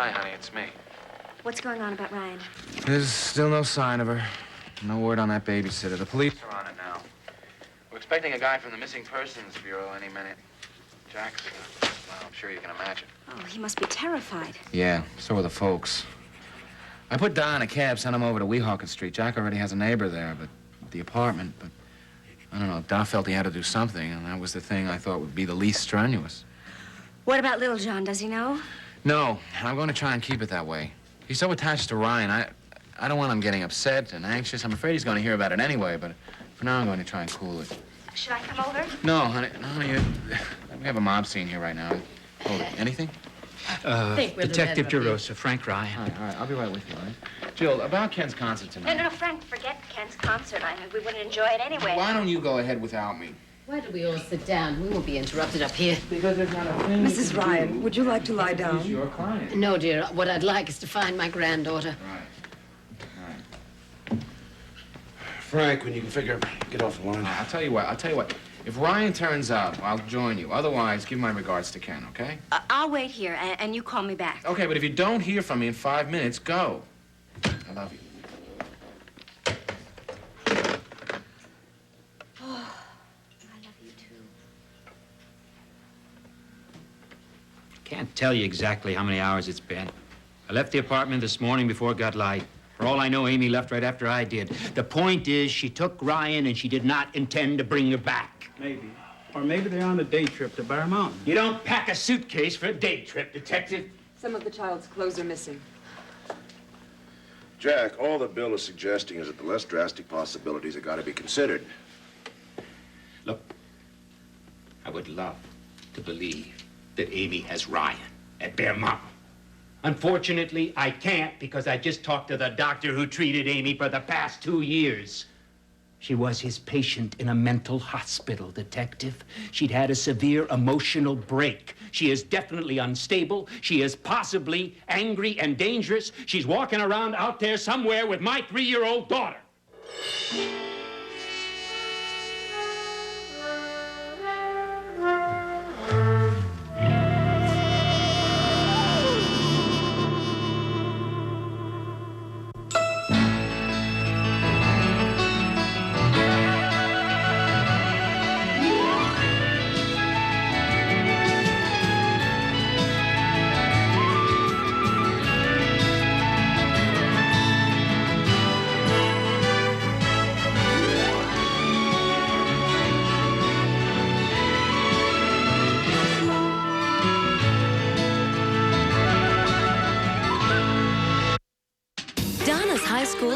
Hi, honey, it's me. What's going on about Ryan? There's still no sign of her. No word on that babysitter. The police are on it now. We're expecting a guy from the Missing Persons Bureau any minute. Jack's, well, I'm sure you can imagine. Oh, he must be terrified. Yeah, so are the folks. I put Don in a cab, sent him over to Weehawken Street. Jack already has a neighbor there, but the apartment, but I don't know. Don felt he had to do something, and that was the thing I thought would be the least strenuous. What about Little John? Does he know? No, I'm going to try and keep it that way. He's so attached to Ryan, I don't want him getting upset and anxious. I'm afraid he's going to hear about it anyway, but for now I'm going to try and cool it. Should I come over? No, honey, we have a mob scene here right now. Hold it. Anything? Detective DeRosa, Frank Ryan. All right, I'll be right with you, all right? Jill, about Ken's concert tonight. No, Frank, forget Ken's concert. We wouldn't enjoy it anyway. Why don't you go ahead without me? Why don't we all sit down? We won't be interrupted up here. Because there's not a thing. Mrs. Ryan, would you like to lie down? He's your client. No, dear. What I'd like is to find my granddaughter. Right. Frank, when you can figure, get off the line. I'll tell you what. If Ryan turns up, I'll join you. Otherwise, give my regards to Ken, okay? I'll wait here, and you call me back. Okay, but if you don't hear from me in 5 minutes, go. I love you. Can't tell you exactly how many hours it's been. I left the apartment this morning before it got light. For all I know, Amy left right after I did. The point is, she took Ryan and she did not intend to bring her back. Maybe. Or maybe they're on a day trip to Bear Mountain. You don't pack a suitcase for a day trip, Detective. Some of the child's clothes are missing. Jack, all the bill is suggesting is that the less drastic possibilities have got to be considered. Look, I would love to believe that Amy has Ryan at Bear Mountain. Unfortunately, I can't because I just talked to the doctor who treated Amy for the past 2 years. She was his patient in a mental hospital, Detective. She'd had a severe emotional break. She is definitely unstable. She is possibly angry and dangerous. She's walking around out there somewhere with my 3-year-old daughter.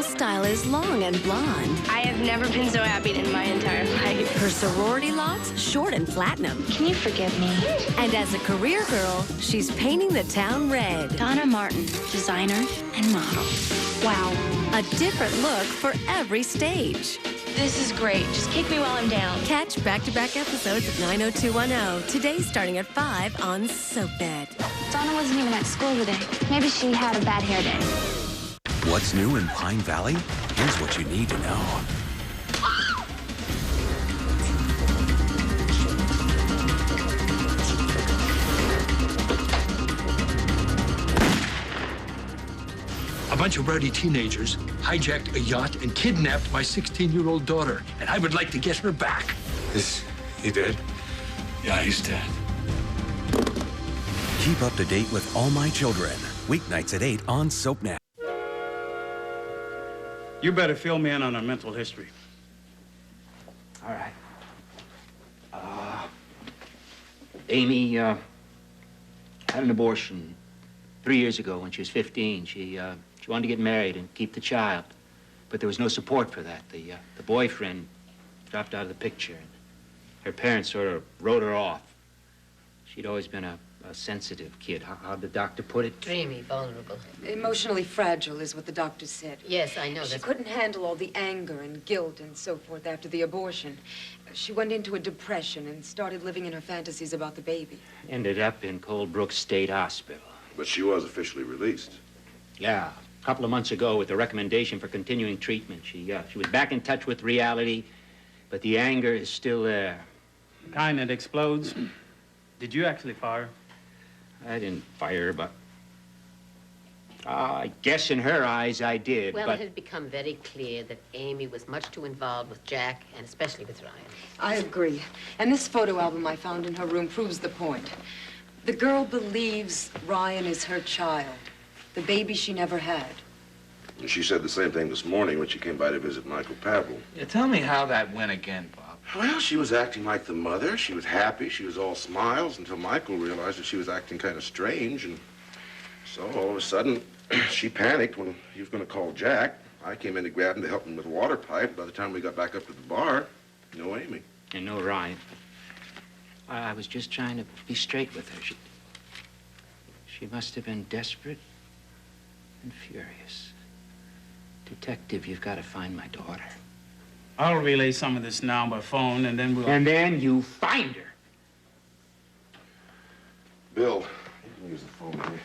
Style is long and blonde. I have never been so happy in my entire life. Her sorority locks, short and platinum. Can you forgive me? And as a career girl, she's painting the town red. Donna Martin, designer and model. Wow. A different look for every stage. This is great. Just kick me while I'm down. Catch back-to-back episodes of 90210 today starting at 5 on SoapNet. Donna wasn't even at school today. Maybe she had a bad hair day. What's new in Pine Valley? Here's what you need to know. A bunch of rowdy teenagers hijacked a yacht and kidnapped my 16-year-old daughter, and I would like to get her back. Is he dead? Yeah, he's dead. Keep up to date with All My Children. Weeknights at 8 on SoapNet. You better fill me in on her mental history. All right. Amy had an abortion 3 years ago when she was 15. She wanted to get married and keep the child, but there was no support for that. The boyfriend dropped out of the picture, and her parents sort of wrote her off. She'd always been a sensitive kid. How'd the doctor put it? Dreamy, vulnerable. Emotionally fragile is what the doctor said. Yes, I know She that. couldn't handle all the anger and guilt and so forth after the abortion. She went into a depression and started living in her fantasies about the baby. Ended up in Coldbrook State Hospital. But she was officially released. Yeah, a couple of months ago with a recommendation for continuing treatment. She was back in touch with reality, but the anger is still there. The kind that explodes. Did you actually fire? I didn't fire her, but I guess in her eyes I did, Well, but... it had become very clear that Amy was much too involved with Jack, and especially with Ryan. I agree. And this photo album I found in her room proves the point. The girl believes Ryan is her child, the baby she never had. She said the same thing this morning when she came by to visit Michael Pavel. Yeah, tell me how that went again, Bob. Well, she was acting like the mother. She was happy. She was all smiles until Michael realized that she was acting kind of strange. And so all of a sudden, she panicked when he was going to call Jack. I came in to grab him to help him with the water pipe. By the time we got back up to the bar, no Amy. And no Ryan. I was just trying to be straight with her. She must have been desperate and furious. Detective, you've got to find my daughter. I'll relay some of this now by phone, and then we'll... And then you find her. Bill, you can use the phone here.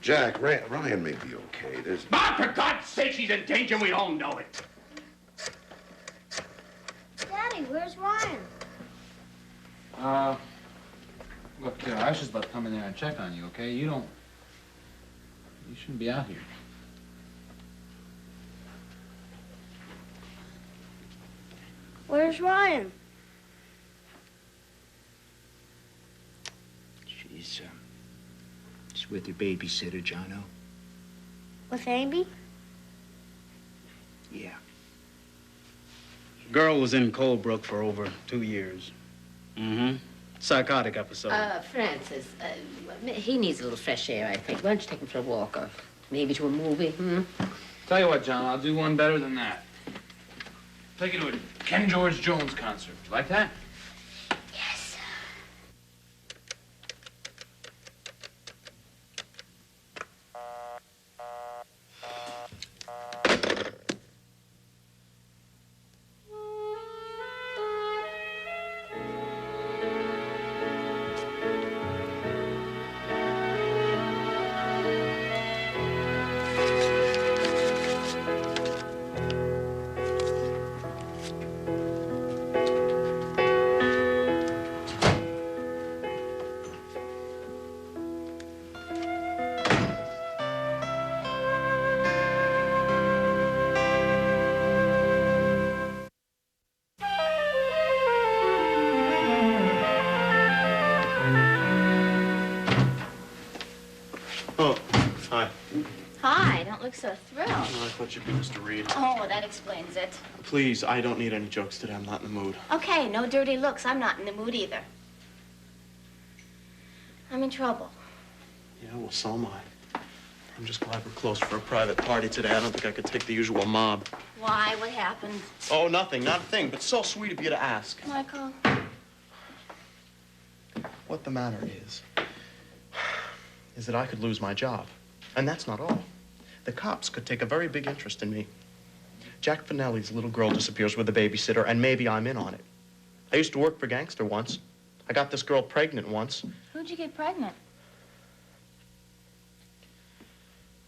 Jack, Ryan may be okay. There's... Bob, for God's sake, she's in danger. We all know it. Daddy, where's Ryan? Look, I was just about to come in there and check on you, okay? You shouldn't be out here. Where's Ryan? She's with her babysitter, Jono. With Amy? Yeah. Girl was in Colebrook for over 2 years. Mm-hmm. Psychotic episode. Francis, he needs a little fresh air, I think. Why don't you take him for a walk, or maybe to a movie, Tell you what, John, I'll do one better than that. Take you to a Ken George Jones concert. You like that? Yes. Look so thrilled. Oh, I thought you'd be Mr. Reed. Oh, that explains it. Please, I don't need any jokes today. I'm not in the mood. Okay, no dirty looks. I'm not in the mood either. I'm in trouble. Yeah, well, so am I. I'm just glad we're close for a private party today. I don't think I could take the usual mob. Why? What happened? Oh, nothing, not a thing, but so sweet of you to ask. Michael? What the matter is that I could lose my job. And that's not all. The cops could take a very big interest in me. Jack Finelli's little girl disappears with a babysitter, and maybe I'm in on it. I used to work for Gangster once. I got this girl pregnant once. Who'd you get pregnant?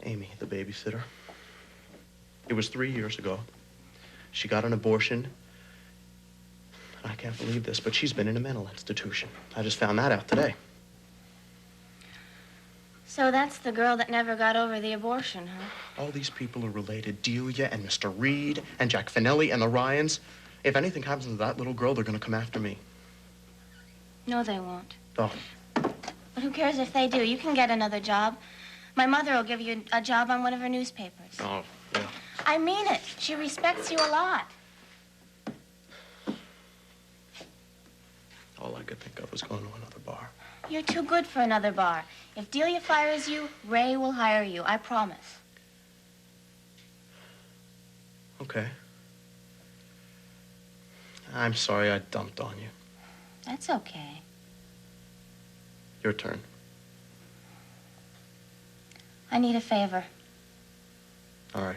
Amy, the babysitter. It was 3 years ago. She got an abortion. I can't believe this, but she's been in a mental institution. I just found that out today. So that's the girl that never got over the abortion, huh? All these people are related. Delia and Mr. Reed and Jack Finelli and the Ryans. If anything happens to that little girl, they're going to come after me. No, they won't. Oh. But who cares if they do? You can get another job. My mother will give you a job on one of her newspapers. Oh, yeah. I mean it. She respects you a lot. All I could think of was going to another bar. You're too good for another bar. If Delia fires you, Ray will hire you. I promise. Okay. I'm sorry I dumped on you. That's okay. Your turn. I need a favor. All right.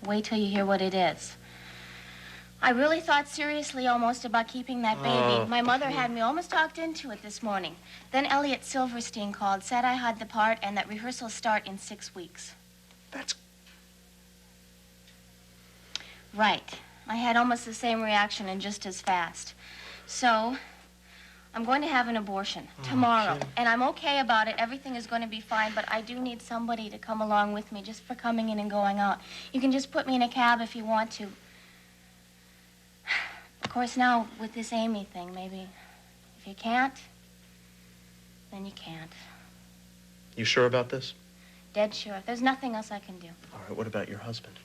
Wait till you hear what it is. I really thought seriously almost about keeping that baby. My mother had me almost talked into it this morning. Then Elliot Silverstein called, said I had the part, and that rehearsals start in 6 weeks. That's... Right. I had almost the same reaction and just as fast. So, I'm going to have an abortion tomorrow, and I'm okay about it. Everything is going to be fine, but I do need somebody to come along with me just for coming in and going out. You can just put me in a cab if you want to. Of course, now, with this Amy thing, maybe if you can't, then you can't. You sure about this? Dead sure. There's nothing else I can do. All right, what about your husband?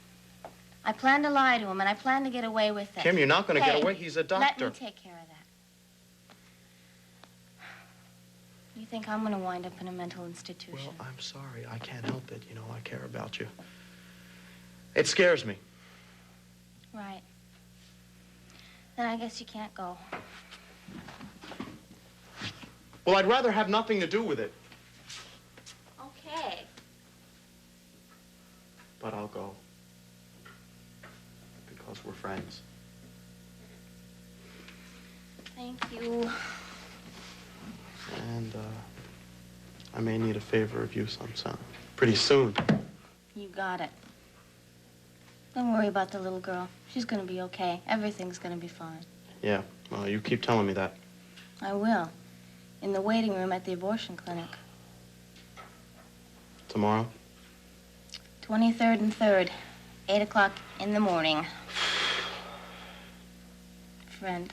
I plan to lie to him, and I plan to get away with it. Kim, you're not going to Hey, get away. He's a doctor. Let me take care of that. You think I'm going to wind up in a mental institution? Well, I'm sorry. I can't help it. You know, I care about you. It scares me. Right. Then I guess you can't go. Well, I'd rather have nothing to do with it. Okay. But I'll go. Because we're friends. Thank you. And, I may need a favor of you sometime. Pretty soon. You got it. Don't worry about the little girl. She's going to be okay. Everything's going to be fine. Yeah, well, you keep telling me that. I will. In the waiting room at the abortion clinic. Tomorrow? 23rd and 3rd. 8 o'clock in the morning. Friend.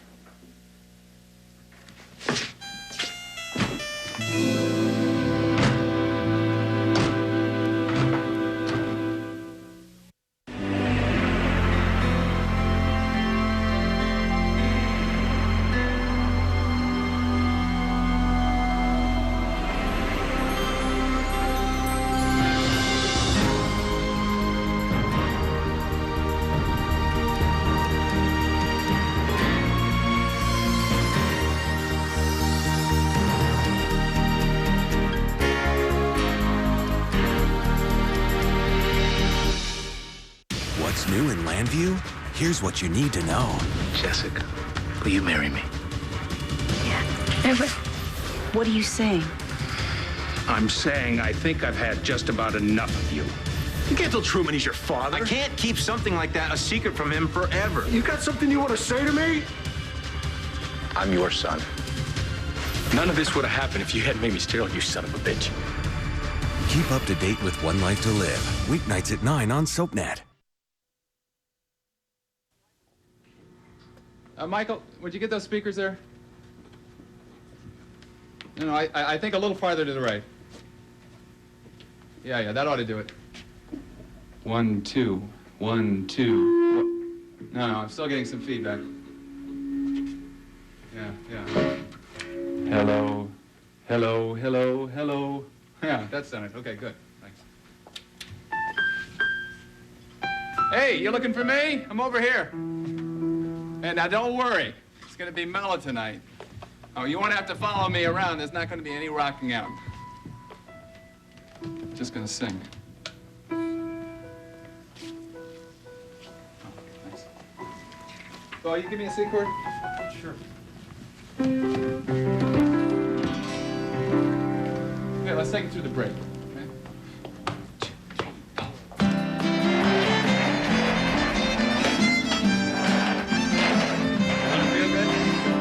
What's new in Landview? Here's what you need to know. Jessica, will you marry me? What are you saying? I'm saying I think I've had just about enough of you. You can't tell Truman he's your father. I can't keep something like that a secret from him forever. You got something you want to say to me? I'm your son. None of this would have happened if you hadn't made me sterile, you son of a bitch. Keep up to date with One Life to Live. Weeknights at 9 on SoapNet. Michael, would you get those speakers there? No, I think a little farther to the right. Yeah, that ought to do it. 1, 2, 1, 2. No, I'm still getting some feedback. Yeah. Hello, hello, hello, hello. Yeah, that's done it. Okay, good. Thanks. Hey, you looking for me? I'm over here. And now don't worry. It's going to be mellow tonight. Oh, you won't have to follow me around. There's not going to be any rocking out. Just going to sing. Oh, thanks. Oh, you give me a C chord? Sure. Okay, let's take it through the break.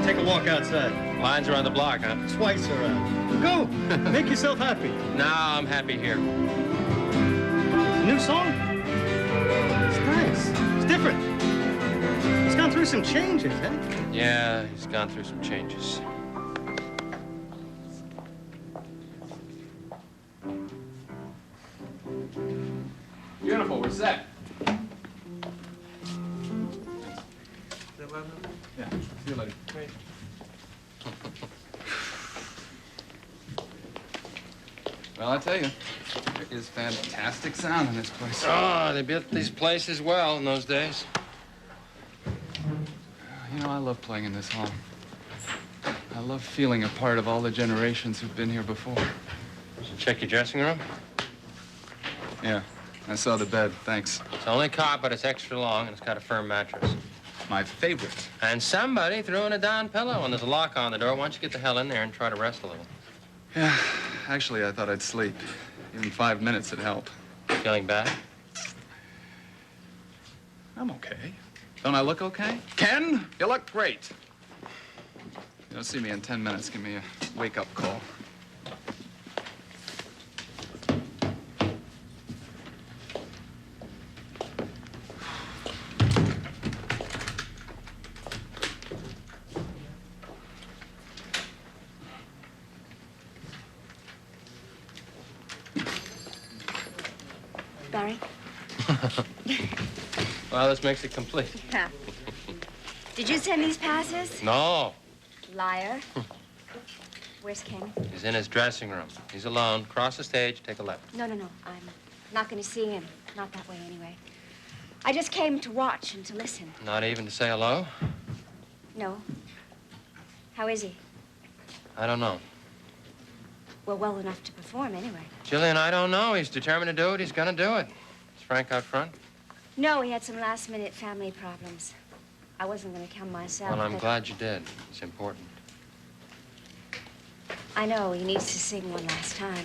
Take a walk outside. Lines around the block, huh? Twice around. Go! Make yourself happy. No, I'm happy here. New song? It's nice. It's different. It's gone through some changes, huh? Yeah, he's gone through some changes. Beautiful, we're set. Yeah, see you later. Great. Well, I tell you, there is fantastic sound in this place. Oh, they built these places well in those days. You know, I love playing in this hall. I love feeling a part of all the generations who've been here before. Check your dressing room? Yeah, I saw the bed, thanks. It's only a cot, but it's extra long, and it's got a firm mattress. My favorite. And somebody threw in a down pillow, and there's a lock on the door. Why don't you get the hell in there and try to rest a little? Yeah, actually, I thought I'd sleep. Even 5 minutes would help. Feeling bad? I'm okay. Don't I look okay? Ken, you look great. You'll see me in 10 minutes. Give me a wake-up call. Barry? Well, this makes it complete. Yeah. Did you send these passes? No. Liar. Where's Ken? He's in his dressing room. He's alone. Cross the stage, take a left. No. I'm not going to see him. Not that way, anyway. I just came to watch and to listen. Not even to say hello? No. How is he? I don't know. Well enough to perform, anyway. Jillian, I don't know. He's determined to do it. He's gonna do it. Is Frank out front? No, he had some last-minute family problems. I wasn't going to come myself. Well, I'm but glad you did. It's important. I know he needs to sing one last time.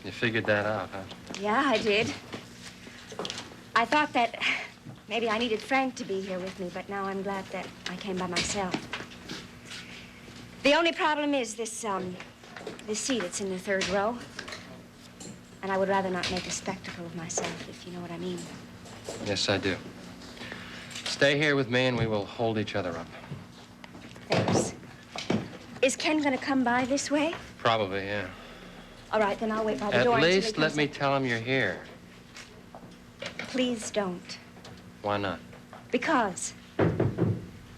You figured that out, huh? Yeah, I did. I thought that maybe I needed Frank to be here with me, but now I'm glad that I came by myself. The only problem is this seat. It's in the third row. And I would rather not make a spectacle of myself, if you know what I mean. Yes, I do. Stay here with me and we will hold each other up. Thanks. Is Ken going to come by this way? Probably, yeah. All right, then I'll wait by the door At until he least comes let me in. tell him you're here. Please don't. Why not? Because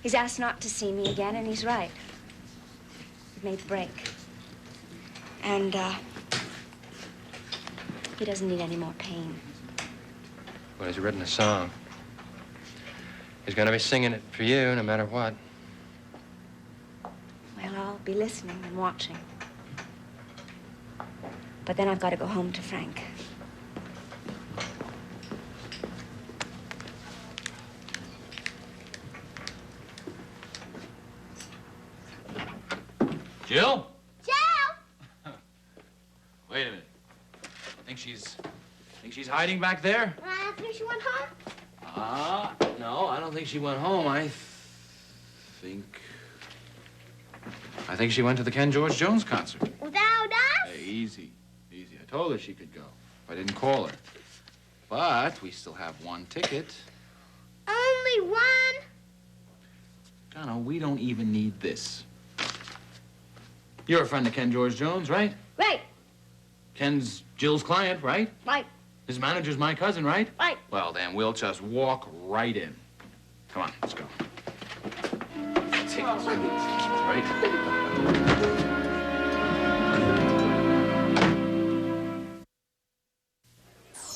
he's asked not to see me again, and he's right. We've made the break. And, he doesn't need any more pain. Well, he's written a song. He's gonna be singing it for you, no matter what. Well, I'll be listening and watching. But then I've got to go home to Frank. Jill? Joe! Wait a minute. Think she's hiding back there? After she went home? No, I don't think she went home. I think she went to the Ken George Jones concert. Without us? Hey, easy. I told her she could go. I didn't call her. But we still have one ticket. Only one? Donna, we don't even need this. You're a friend of Ken George Jones, right? Right. Ken's Jill's client, right? Right. His manager's my cousin, right? Right. Well, then we'll just walk right in. Come on, let's go. Tickets, right?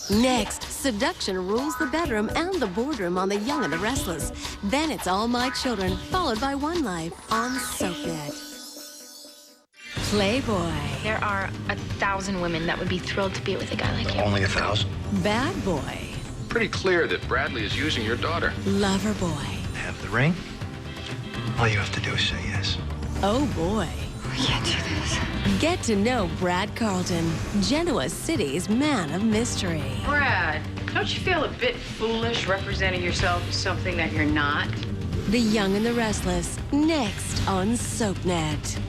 Next, seduction rules the bedroom and the boardroom on The Young and the Restless. Then it's All My Children, followed by One Life on SoapNet. Playboy. There are 1,000 women that would be thrilled to be with a guy like you. Only 1,000? Bad Boy. Pretty clear that Bradley is using your daughter. Lover Boy. Have the ring? All you have to do is say yes. Oh boy. We can't do this. Get to know Brad Carlton, Genoa City's man of mystery. Brad, don't you feel a bit foolish representing yourself as something that you're not? The Young and the Restless, next on SoapNet.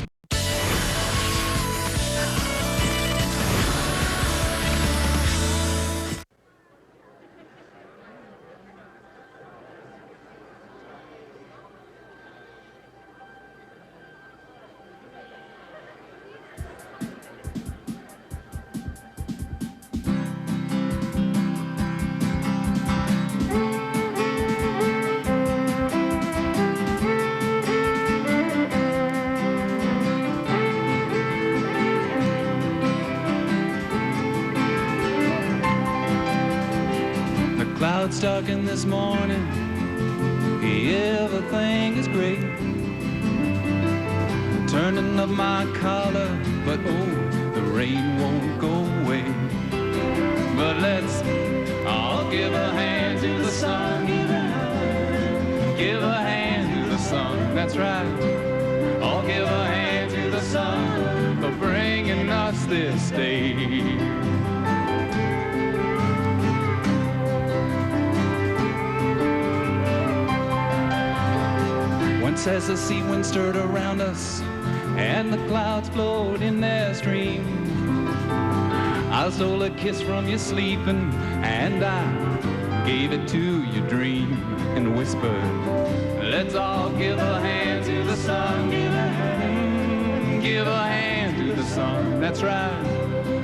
Clouds darken this morning, everything is great. Turning up my collar, but oh, the rain won't go away. But let's all give a hand to the sun, give a hand to the sun, that's right. All give a hand to the sun for bringing us this day. Once as the sea wind stirred around us, and the clouds float in their stream. I stole a kiss from you sleeping, and I gave it to your dream and whispered, let's all give a hand to the sun. Give a hand to the sun, that's right.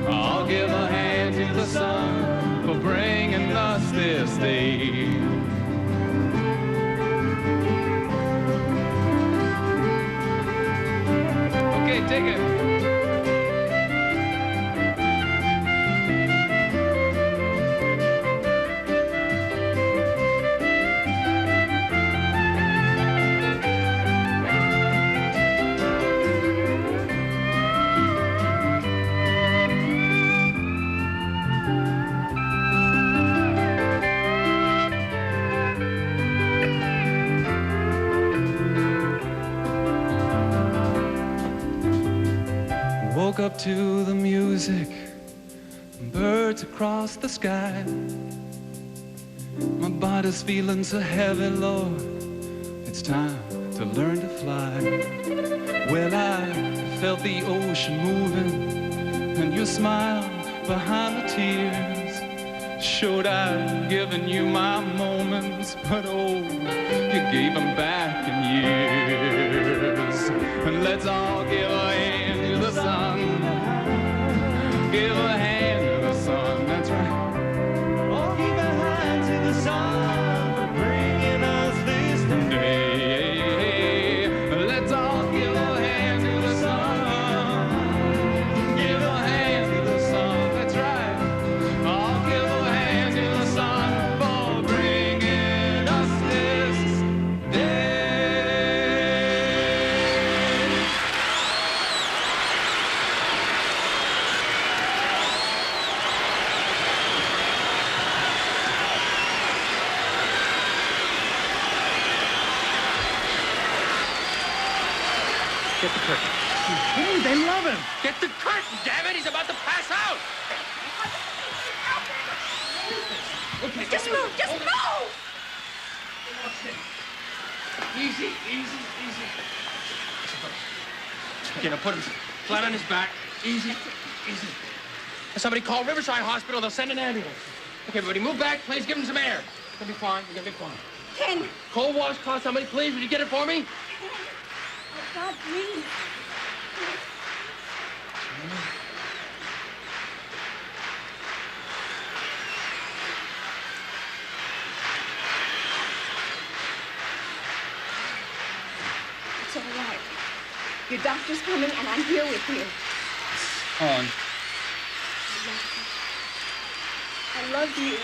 I'll give a hand to the sun for bringing us this day. Okay, take it. Woke up to the music, birds across the sky. My body's feeling so heavy, Lord, it's time to learn to fly. Well, I felt the ocean moving, and your smile behind the tears showed I'd given you my moments, but oh, you gave them back in years. And let's all give a hand to the sun. Give a hand to the sun, that's right. Oh, give a hand to the sun for bringing us this day. Let's all give a hand to the sun. Give a hand to the sun, that's right. I'll give a hand to the sun for bringing us this day. Get the curtain. Hey, they love him. Get the curtain, damn it! He's about to pass out. Okay, Just move, just move! Easy, easy, easy. Okay, now put him flat on his back. Easy, easy. Somebody call Riverside Hospital. They'll send an ambulance. Okay, everybody, move back. Please give him some air. It's gonna be fine. You're gonna be fine. Ken! Cold washcloth, somebody, please. Would you get it for me? Oh, God, please. It's all right. Your doctor's coming, and I'm here with you. On. I love you.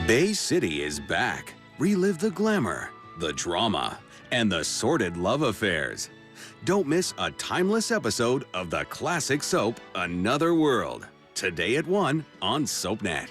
Bay City is back. Relive the glamour, the drama, and the sordid love affairs. Don't miss a timeless episode of the classic soap, Another World. Today at 1 on SoapNet.